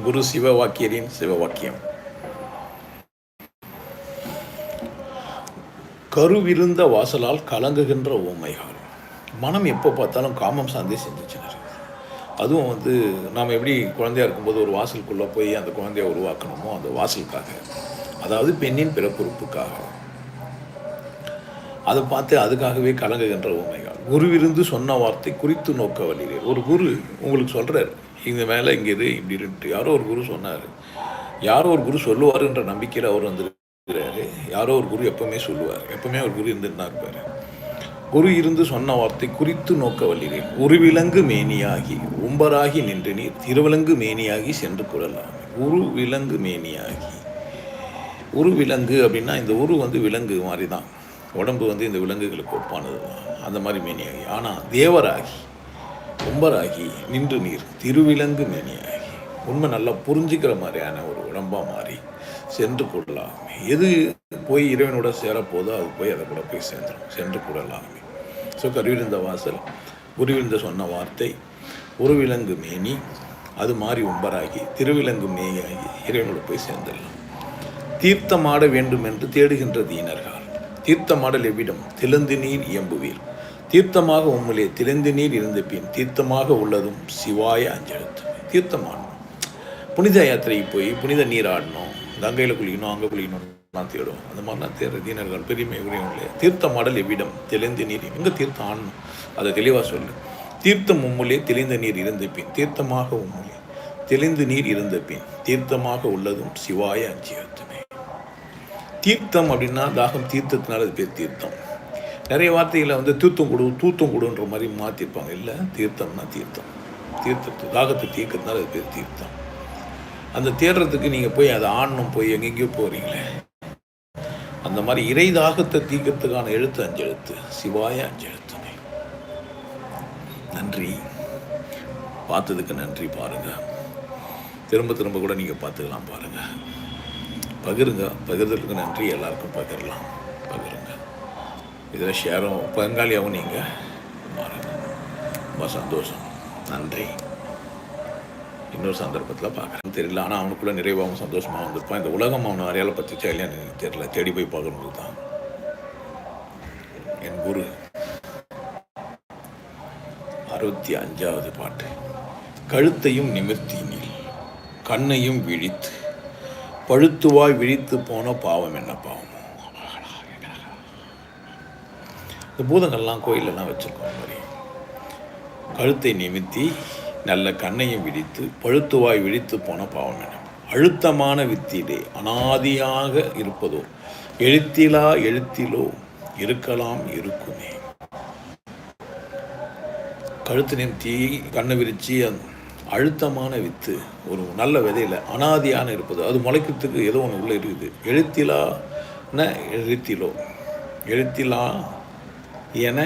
குரு சிவவாக்கியரின் சிவவாக்கியம். கருவிருந்த வாசலால் கலங்குகின்ற ஓமைகள். மனம் எப்போ பார்த்தாலும் காமம் சார்ந்தே சிந்திச்சுன்னு இருக்குது. அதுவும் நாம் எப்படி குழந்தையாக இருக்கும்போது ஒரு வாசலுக்குள்ளே போய் அந்த குழந்தைய உருவாக்கணுமோ அந்த வாசலுக்காக, அதாவது பெண்ணின் பிறப்புறுப்புக்காக, அதை பார்த்து அதுக்காகவே கலங்குகின்ற உண்மைகள். குருவிருந்து சொன்ன வார்த்தை குறித்து நோக்க வழியிலே. ஒரு குரு உங்களுக்கு சொல்கிறார், இங்கே மேலே இங்கே இது இப்படி இருந்துட்டு. யாரோ ஒரு குரு சொன்னார், யாரோ ஒரு குரு சொல்லுவாருன்ற நம்பிக்கையில் அவர் வந்துருக்கிறாரு. யாரோ ஒரு குரு எப்பவுமே சொல்லுவார், எப்பவுமே ஒரு குரு இருந்துட்டு தான் இருப்பார். குரு இருந்து சொன்ன வார்த்தை குறித்து நோக்க வல்லினேன். ஒரு விலங்கு மேனியாகி உம்பராகி நின்று நீர் திருவிலங்கு மேனியாகி சென்று கொள்ளலாம். உரு விலங்கு மேனியாகி. உரு விலங்கு அப்படின்னா இந்த உரு விலங்கு மாதிரி தான், உடம்பு இந்த விலங்குகளுக்கு ஒப்பானது தான், அந்த மாதிரி மேனியாகி. ஆனால் தேவராகி உம்பராகி நின்று நீர் திருவிலங்கு மேனியாகி, உண்மை நல்லா புரிஞ்சுக்கிற மாதிரியான ஒரு உடம்பாக மாறி சென்று கொள்ளலாம். எது போய் இறைவனோட சேரப்போதோ அது போய் அதை கூட போய் சேர்ந்துடும், சென்று கொள்ளலாம். ஸோ கருவிருந்த வாசல், குருவிருந்த சொன்ன வார்த்தை, ஒரு விலங்கு மேனி, அது மாறி உம்பராகி திருவிலங்கு மேனியாகி இறைவனோட போய் சேர்ந்துடலாம். தீர்த்தமாட வேண்டும் என்று தேடுகின்ற தீனர்கள். தீர்த்தமாடல் எவ்விடம் திளந்து நீர் இயம்புவீர். தீர்த்தமாக உம்மிலே திளந்து நீர் இருந்த பின் தீர்த்தமாக உள்ளதும் சிவாய அஞ்செழுத்து. தீர்த்தமாடணும், புனித யாத்திரைக்கு போய் புனித நீர் ஆடணும், கங்கையில் குளிக்கணும், அங்கே குளிக்கணும்லாம் தேடும். அந்த மாதிரிலாம் தேடுற தீனர்கள் பெருமை உரியவங்களே. தீர்த்தமாடல் எவ்விடம் தெளிந்த நீர், எங்கே தீர்த்தம் ஆடணும் அதை தெளிவாக சொல்லு. தீர்த்தம் உம்முலே தெளிந்த நீர் இருந்த பின் தீர்த்தமாக உம்முலே தெளிந்து நீர் இருந்த பின் தீர்த்தமாக உள்ளதும் சிவாய அஞ்செழுத்துமே. தீர்த்தம் அப்படின்னா தாகம் தீர்த்தத்தினால அது பேர் தீர்த்தம். நிறைய வார்த்தைகளை தீர்த்தம் கொடு தூத்தம் கொடுன்ற மாதிரி மாற்றிருப்பாங்க. இல்லை, தீர்த்தம்னா தீர்த்தம், தீர்த்தத்து தாகத்தை தீர்க்கறதுனால அது பேர் தீர்த்தம். அந்த தேடுறதுக்கு நீங்கள் போய் அதை ஆடணும், போய் எங்கெங்கேயோ போகிறீங்களே, அந்த மாதிரி இறை தாகத்தை தீர்க்கறதுக்கான எழுத்து அஞ்செழுத்து, சிவாய அஞ்செழுத்துமே. நன்றி, பார்த்ததுக்கு நன்றி. பாருங்கள், திரும்ப திரும்ப கூட நீங்கள் பார்த்துக்கலாம். பாருங்கள், பகிருங்க, பகிர்தலுக்கு நன்றி. எல்லாருக்கும் பகிரலாம், பகிருங்க. இதில் ஷேரும் பங்காளியாகவும் நீங்கள் மாறுங்க. ரொம்ப சந்தோஷம், நன்றி. இன்னொரு சந்தர்ப்பத்தில் பார்க்குறேன் தெரியல, ஆனால் அவனுக்குள்ளே நிறைவாகவும் சந்தோஷமாக வந்திருப்பான். இந்த உலகம் அவனை அறையாள பற்றிச்சா இல்லையான்னு எனக்கு தெரியல, தேடி போய் பார்க்கறது தான். என் குரு 65வது பாட்டு. கழுத்தையும் நிமிர்த்தினில் கண்ணையும் விழித்து பழுத்துவாய் விழித்து போன பாவம் என்ன பாவம். இந்த பூதங்கள்லாம் கோயிலெல்லாம் வச்சுருக்கோம். மாதிரி கழுத்தை நிமித்தி நல்ல கண்ணையும் விழித்து பழுத்துவாய் விழித்து போன பாவம் என்ன. அழுத்தமான வித்திலே அனாதியாக இருப்பதோ எழுத்திலா எழுத்திலோ இருக்கலாம் இருக்குமே. கழுத்து நிமித்தி கண்ணை விரிச்சு அழுத்தமான வித்து ஒரு நல்ல விதையில் அனாதியான இருப்பது, அது முளைக்கிறதுக்கு ஏதோ ஒன்று உள்ளே இருக்குது. எழுத்திலான எழுத்திலோ, எழுத்திலா என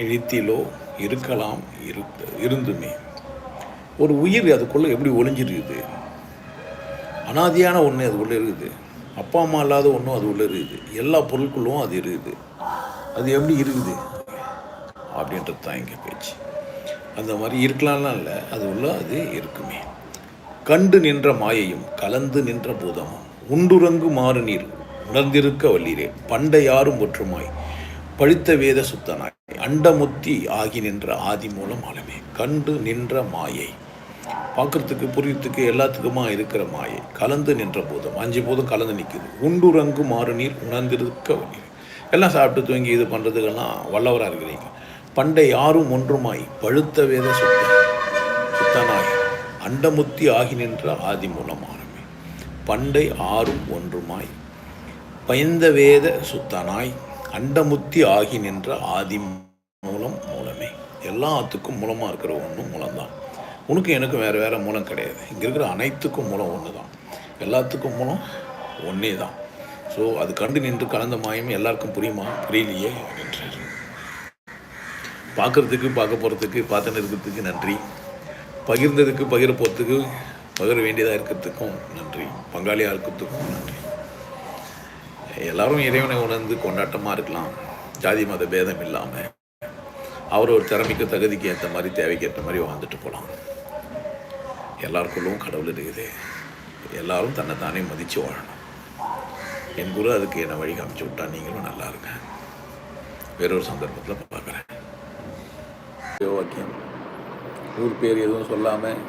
எழுத்திலோ இருக்கலாம் இருந்துமே. ஒரு உயிர் அதுக்குள்ளே எப்படி ஒளிஞ்சிருக்குது, அனாதியான ஒன்று அது உள்ளே இருக்குது. அப்பா அம்மா இல்லாத ஒன்றும் அது உள்ளே இருக்குது. எல்லா பொருட்களும் அது இருக்குது. அது எப்படி இருக்குது அப்படின்றது தான் இங்கே பேச்சு. அந்த மாதிரி இருக்கலாம்லாம் இல்லை, அது உள்ள அது இருக்குமே. கண்டு நின்ற மாயையும் கலந்து நின்ற பூதமும் உண்டுறங்கு மாறு நீர் உணர்ந்திருக்க வல்லீரே. பண்டை யாரும் ஒற்றுமாய் பழித்த வேத சுத்தனாய் அண்டமுத்தி ஆகி நின்ற ஆதி மூலம் ஆளுமே. கண்டு நின்ற மாயை, பார்க்கறதுக்கு புரியறதுக்கு எல்லாத்துக்குமா இருக்கிற மாயை. கலந்து நின்ற பூதம், 5 பூதம் கலந்து நிற்குது. உண்டுறங்கு மாறு நீர் உணர்ந்திருக்க வல்லீரே. எல்லாம் சாப்பிட்டு தூங்கி இது பண்ணுறதுக்கெல்லாம் வல்லவராக இருக்கிறீங்க. பண்டை யாரும் ஒன்றுமாய் பழுத்த வேத சுத்தனாய் அண்டமுத்தி ஆகி நின்ற ஆதி மூலமானமே. பண்டை ஆறும் ஒன்றுமாய் பயந்த வேத சுத்தனாய் அண்டமுத்தி ஆகி நின்ற ஆதி மூலமே. எல்லாத்துக்கும் மூலமாக இருக்கிற ஒன்றும் மூலம்தான். உனக்கும் எனக்கும் வேறு வேறு மூலம் கிடையாது. இங்கே இருக்கிற அனைத்துக்கும் மூலம் ஒன்று தான். எல்லாத்துக்கும் மூலம் ஒன்றே தான். ஸோ அது கண்டு நின்று கலந்த மாயம் எல்லாருக்கும் புரியுமா? புரியலையே அப்படின்றார். பார்க்குறதுக்கு, பார்க்க போகிறதுக்கு, பார்த்துன்னு இருக்கிறதுக்கு நன்றி. பகிர்ந்ததுக்கு, பகிர போகிறதுக்கு, பகிர வேண்டியதாக இருக்கிறதுக்கும் நன்றி. பங்காளியாக இருக்கிறதுக்கும் நன்றி. எல்லோரும் இறைவனை உணர்ந்து கொண்டாட்டமாக இருக்கலாம். ஜாதி மத பேதம் இல்லாமல் அவர் ஒரு திறமைக்கு தகுதிக்கு ஏற்ற மாதிரி, தேவைக்கு ஏற்ற மாதிரி வாழ்ந்துட்டு போகலாம். எல்லாருக்குள்ளவும் கடவுள் இருக்குது. எல்லாரும் தன்னை தானே மதித்து வாழணும். என் குரு அதுக்கு என்னை வழி காமிச்சு விட்டா. நீங்களும் நல்லா இருங்க. வேறொரு சந்தர்ப்பத்தில் பார்க்குறேன். வாக்கியம் ஊர் பேர் எதுவும் சொல்லாமல்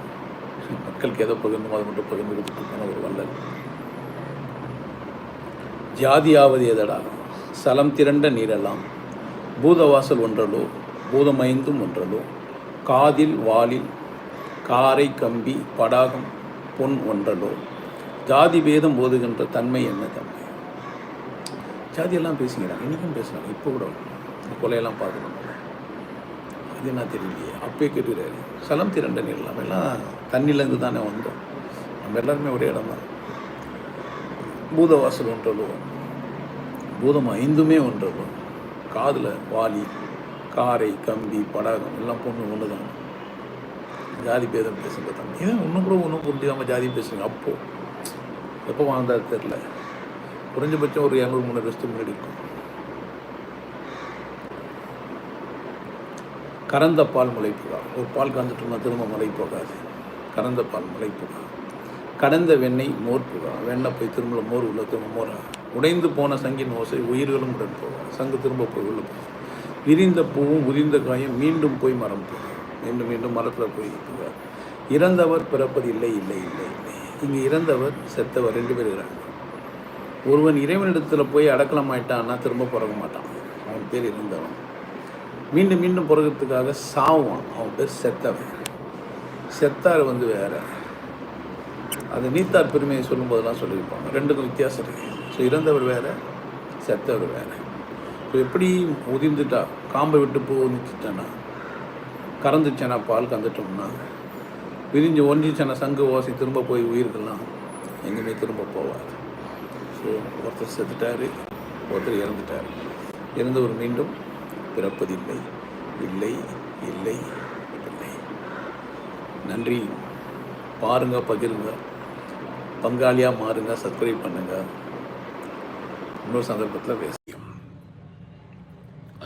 மக்களுக்கு எதை பகிர்ந்தும் அதை மட்டும் பகிர்ந்து கொடுத்துருக்கான ஒரு வல்லல். ஜாதியாவது எதடா சலம் திரண்ட நீரெல்லாம் பூதவாசல் ஒன்றலோ பூதமைந்தும் ஒன்றலோ காதில் வாலில் காரை கம்பி படாகம் பொன் ஒன்றலோ ஜாதி பேதம் போதுகின்ற தன்மை என்ன தன்மை? ஜாதியெல்லாம் பேசுகிறாங்க, இன்றைக்கும் பேசுகிறாங்க. இப்போ கூட கொலையெல்லாம் பார்க்கணும். அது என்ன தெரியலையே. அப்பயே கேட்டுக்கிறாரு. சலம் திரண்ட நீர் நம்ம எல்லாம் தண்ணிலேருந்து தானே வந்தோம். நம்ம எல்லாருமே ஒரே இடம் தான். பூதவாசல் ஒன்றலோ பூதம் ஐந்துமே ஒன்றலோ காதில் வாலி காரை கம்பி படாகம் எல்லாம் பொண்ணு ஒன்று தான். ஜாதி பேதம் பேசுகிற தம்பி ஏன் ஒன்றும் கூட ஒன்றும் புரிஞ்சுக்காமல் ஜாதி பேசுங்க. அப்போது எப்போ வாழ்ந்தாரு தெரில. குறைஞ்சபட்சம் ஒரு 200-300 வருஷத்துக்கு முன்னாடி இருக்கும். கறந்த பால் முளைப்புகா. ஒரு பால் கறந்துட்டோம்னா திரும்ப மலை போகாது. கறந்த பால் முளைப்புகா. கடந்த வெண்ணெய் மோர் புகா. வெண்ணெய் போய் திரும்ப மோர் உள்ள திரும்ப மோரா. உடைந்து போன சங்கின் ஓசை உயிர்களும் உடன் போகா. சங்கு திரும்ப போய் உள்ள போகும். விரிந்த பூவும் உதிர்ந்த காயும் மீண்டும் போய் மரம் போகும். மீண்டும் மீண்டும் மரத்தில் போய் போகார். இறந்தவர் பிறப்பது இல்லை இல்லை இல்லை இல்லை. இங்கே இறந்தவர் செத்தவர் 2 பேர் இருக்கிறாங்க. ஒருவன் இறைவனிடத்தில் போய் அடக்கலம் ஆயிட்டான்னா திரும்ப பிறக்க மாட்டான். அவன் பேர் இறந்தவன். மீண்டும் மீண்டும் பிறகுறதுக்காக சாவான். அவன் பேர் செத்தவன். செத்தார் வேற. அது நீத்தார் பெருமையை சொல்லும்போதெல்லாம் சொல்லியிருப்பாங்க. 2க்கும் வித்தியாசம் இருக்குது. ஸோ இறந்தவர் வேறு, செத்தவர் வேறு. இப்போ எப்படி உதிர்ந்துட்டா காம்பை விட்டு பூ ஒழிச்சிட்டேன்னா கறந்துச்சேனா பால் கந்துட்டோம்னா விரிஞ்சு ஒன்றிச்சேனா சங்கு ஓசை திரும்ப போய் உயிருக்கெல்லாம் எங்கேயுமே திரும்ப போவாது. ஸோ ஒருத்தர் செத்துட்டார், ஒருத்தர் இறந்துட்டார். இறந்தவர் மீண்டும் பிறப்பதில்லை இல்லை இல்லை இல்லை. நன்றி. பாருங்க, பகிருங்க, பங்காளியாக மாறுங்க, சப்ஸ்கிரைப் பண்ணுங்க. இன்னொரு சந்தர்ப்பத்தில் பேசியும்.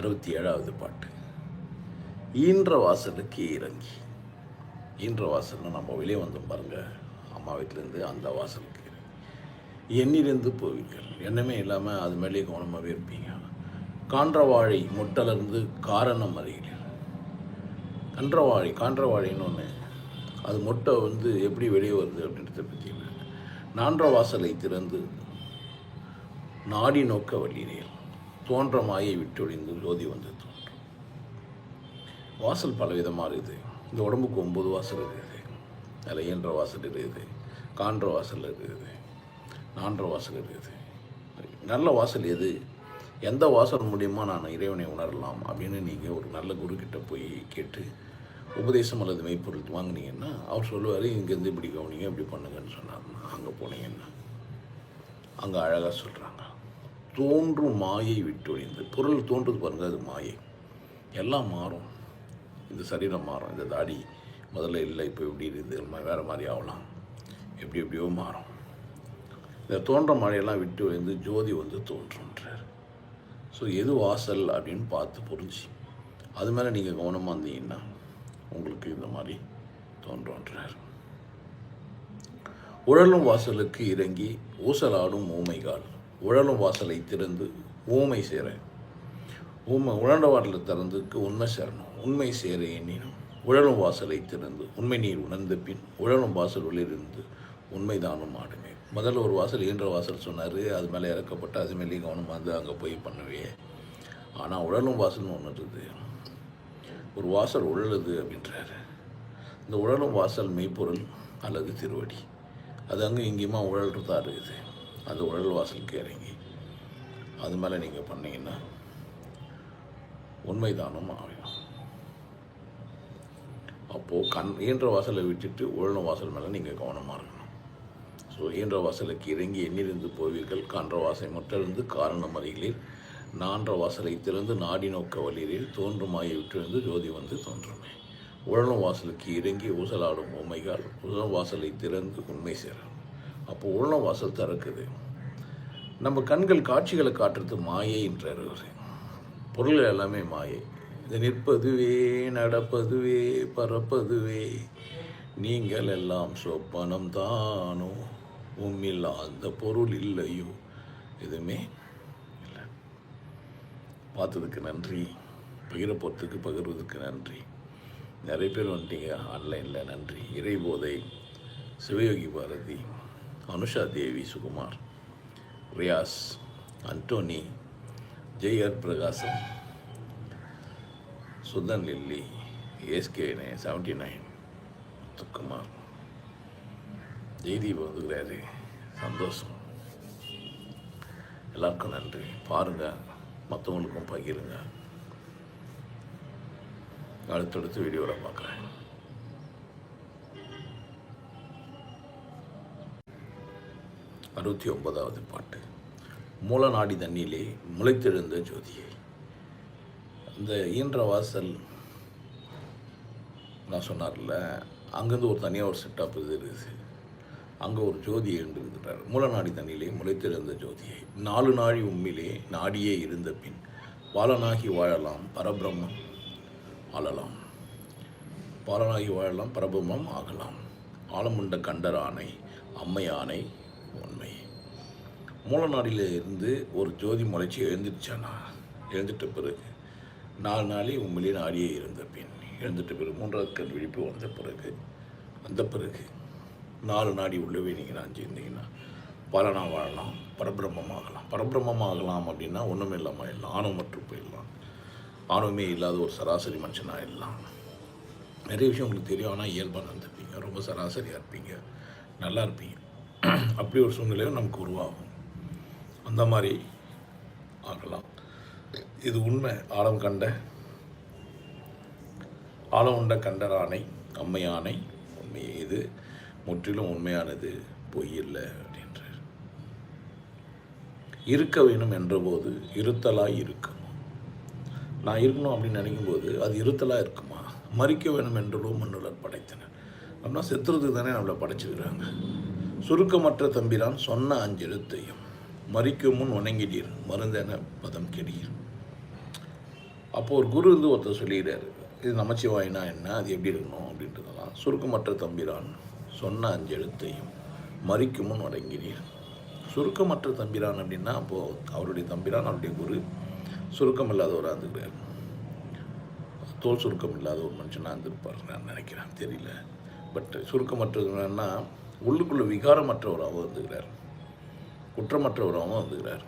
67வது பாட்டு. ஈன்ற வாசலுக்கு இறங்கி. ஈன்ற வாசல்னா நம்ம வெளியே வந்தோம் பாருங்க, அம்மா வீட்டிலேருந்து அந்த வாசலுக்கு எண்ணிலிருந்து போவீர்கள். எண்ணமே இல்லாமல் அது மேலேயே கவனமாகவே இருப்பீங்க. கான்றவாழை முட்டலிருந்து காரணம் அறிகிறீர்கள். கான்றவாழைன்னு ஒன்று, அது மொட்டை எப்படி வெளியே வருது அப்படின்றத பற்றி. நான்ற வாசலை திறந்து நாடி நோக்க வழியினேன் தோன்ற மாயை விட்டொழிந்து ஜோதி தோன்றும். வாசல் பலவிதமாக இருக்குது. இந்த உடம்புக்கு 9 வாசல் இருக்குது. அதில் இயன்ற வாசல் இருக்குது, கான்ற வாசல் இருக்குது, நான்ற வாசல் இருக்குது. நல்ல வாசல் எது, எந்த வாசல் மூலியமாக நான் இறைவனை உணரலாம் அப்படின்னு நீங்கள் ஒரு நல்ல குருக்கிட்ட போய் கேட்டு உபதேசம் அல்லது மெய்ப்பொருள் வாங்கினீங்கன்னா அவர் சொல்லுவார், இங்கேருந்து இப்படி கவனிங்க, இப்படி பண்ணுங்கன்னு சொன்னார்னா அங்கே போனீங்கன்னா அங்கே அழகாக சொல்கிறாங்க. தோன்றும் மாயை விட்டொழிந்து. பொருள் தோன்றுது பாருங்கள், அது மாயை. எல்லாம் மாறும். இந்த சரீரம் மாறும். இந்த தாடி முதல்ல இல்லை, இப்போ இப்படி இருக்குது, வேறு மாதிரி ஆகலாம், எப்படியோ மாறும். இந்த தோன்ற மாழையெல்லாம் விட்டு ஜோதி தோன்றுன்றார். ஸோ எது வாசல் அப்படின்னு பார்த்து புரிஞ்சு அது மேலே நீங்கள் கவனமாக இருந்தீங்கன்னா உங்களுக்கு இந்த மாதிரி தோன்றுன்றார். உழலும் வாசலுக்கு இறங்கி ஊசலாடும் ஊமைகால். உழலும் வாசலை திறந்து ஊமை சேர. உழண்ட வாட்டில் திறந்துக்கு உண்மை சேரணும். உண்மை சேர எண்ணினும் உழலும் வாசலை திறந்து உண்மை நீர் உணர்ந்த பின் உழலும் வாசல் உள்ளிருந்து உண்மைதானும் ஆடுமே. முதல்ல ஒரு வாசல் ஈன்ற வாசல் சொன்னார், அது மேலே இறக்கப்பட்டு அது மேலேயே கவனமாக அங்கே போய் பண்ணுவே. ஆனால் உழலும் வாசல்னு ஒன்று இருக்குது. ஒரு வாசல் உழலுது அப்படின்றாரு. இந்த உழலும் வாசல் மெய்ப்பொருள் அல்லது திருவடி. அது அங்கே இங்கேயுமா உழல்றதா இருக்குது. அது உழல் வாசலுக்கு இறங்கி அது மேலே நீங்கள் பண்ணிங்கன்னா உண்மைதானும் ஆகும். அப்போது ஈன்ற வாசலை விட்டுட்டு உழலும் வாசல் மேலே நீங்கள் கவனமாக இருக்கணும். ஸோ ஈன்ற வாசலுக்கு இறங்கி எண்ணிலிருந்து போவீர்கள். கான்ற வாசலை முற்றிலிருந்து காரணம் அறிகளில் நான்ற வாசலை திறந்து நாடி நோக்க வழியில் தோன்றுமாயை விட்டிருந்து ஜோதி தோன்றுமே. உழலும் வாசலுக்கு இறங்கி ஊசலாடும் உமைகால் உழலும் வாசலை திறந்து உண்மை சேரும். அப்போ உழலும் வாசல் திறக்குது. நம்ம கண்கள் காட்சிகளை காட்டுறது மாயை என்றார். பொருள் எல்லாமே மாயை. இது நிற்பதுவே, நடப்பதுவே, பறப்பதுவே, நீங்கள் எல்லாம் சொப்பனம் தானோ, உம்மில் அந்த பொருள் இல்லையோ, எதுவுமே இல்லை. பார்த்ததுக்கு நன்றி, பகிர போகிறதுக்கு பகிர்வதற்கு நன்றி. நிறைய பேர் வந்துட்டீங்க ஆன்லைனில், நன்றி. இறைபோதை, சிவயோகி பாரதி, அனுஷா தேவி, சுகுமார், ரியாஸ், அண்டோனி, ஜெய்ஆர் பிரகாசம், சுதன் லில்லி, ஏஸ்கே 79, முத்துக்குமார், ஜெய்தீப் வந்துக்கிறாரு, சந்தோஷம். எல்லாருக்கும் நன்றி. பாருங்கள், மற்றவங்களுக்கும் பகிருங்க. அடுத்தடுத்து வீடியோவில் பார்க்குறேன். 69வது பாட்டு. மூலநாடி தண்ணியிலே முளைத்தெழுந்த ஜோதியை. இந்த ஈன்ற வாசல் நான் சொன்னார்ல, அங்கேருந்து ஒரு தனியாக ஒரு செட்டப் இது இருக்குது. அங்கே ஒரு ஜோதி எழுந்திருக்கிறார். மூலநாடி தண்ணியிலே முளைத்தெழுந்த ஜோதியை, 4 நாழி உம்மிலே நாடியே இருந்த பின் பாலனாகி வாழலாம் பரபிரம்மம் ஆளலாம். பாலனாகி வாழலாம் பரபிரம்மம் ஆகலாம். ஆலமுண்ட கண்டரானை அம்மையானை உண்மை. மூலநாடியில் இருந்து ஒரு ஜோதி முளைச்சி எழுந்துருச்சானா, எழுந்துட்ட பிறகு 4 நாளை உண்மையிலே நாடியே இருந்த பின், எழுந்துட்ட பிறகு 3வது கண் விழிப்பு வந்த பிறகு 4 நாடி உள்ளவே நீங்கள் அஞ்சிருந்தீங்கன்னா பலனா வாழலாம், பரபிரம்மமாகலாம். பரபிரம்மமாகலாம் அப்படின்னா ஒன்றுமே இல்லாமல் ஆயிடலாம், ஆணவமற்று போயிடலாம். ஆணவமே இல்லாத ஒரு சராசரி மனுஷனாக ஆயிடலாம். நிறைய விஷயம் உங்களுக்கு தெரியும், ஆனால் இயல்பாக நடந்துப்பீங்க, ரொம்ப சராசரியாக இருப்பீங்க, நல்லா இருப்பீங்க. அப்படி ஒரு சூழ்நிலையும் நமக்கு உருவாகும். அந்த மாதிரி ஆகலாம். இது உண்மை. ஆழம் உண்ட கண்டரானை அம்மையானை உண்மை. இது முற்றிலும் உண்மையானது, பொய் இல்லை அப்படின்றார். இருக்க வேணும் என்றபோது இருத்தலாய் இருக்குமா? நான் இருக்கணும் அப்படின்னு நினைக்கும்போது அது இருத்தலாக இருக்குமா? மறிக்க வேணும் என்றோ மண்ணுலர் படைத்தனர். அப்படின்னா செத்துறதுக்கு தானே நம்மளை படைச்சிருக்கிறாங்க. சுருக்கமற்ற தம்பிரான் சொன்ன 5 எழுத்தையும் மறிக்கும் முன் வணங்கிடீர் மருந்தென பதம் கெடீர். அப்போது ஒரு குரு வந்து ஒருத்தர் சொல்லிடுறாரு, இது நமச்சிவாயினா என்ன, அது எப்படி இருக்கணும் அப்படின்றதெல்லாம். சுருக்கமற்ற தம்பிரான் சொன்ன 5 எழுத்தையும் மறிக்கும் முன் வணங்கினீர். சுருக்கமற்ற தம்பிரான் அப்படின்னா அப்போது அவருடைய தம்பிரான், அவருடைய குரு சுருக்கம் இல்லாதவராக இருந்துக்கிறார். தோல் சுருக்கம் இல்லாத ஒரு மனுஷனாக இருந்திருப்பார் நான் நினைக்கிறேன், தெரியல. பட் சுருக்கமற்றதுன்னா உள்ளுக்குள்ள விகாரமற்றவராகவும் வந்துக்கிறார், குற்றமற்றவராகவும் வந்துக்கிறார்.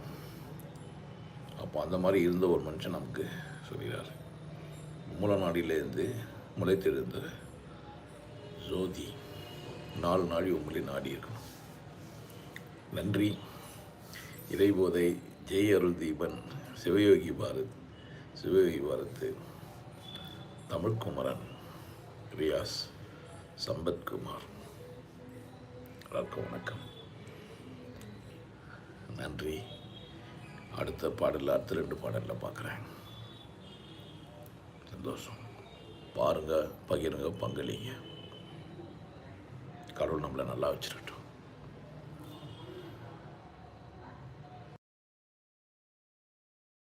அப்போ அந்த மாதிரி இருந்த ஒரு மனுஷன் நமக்கு சொல்கிறார். மூலநாடியிலேருந்து முளைத்தெழுந்த ஜோதி 4 நாடி உங்களை நாடி இருக்கணும். நன்றி. இறைபோதை, ஜெய் அருள் தீபன், சிவயோகி பாரத், தமிழ்குமரன், ரியாஸ், சம்பத்குமார். எல்லாருக்கும் வணக்கம், நன்றி. அடுத்த 2 பாடலில் பார்க்குறேன். சந்தோஷம். பாருங்கள், பகிருங்க, பங்களிங்க. கடவுள் நம்மளை நல்லா வச்சிருக்கட்டும்.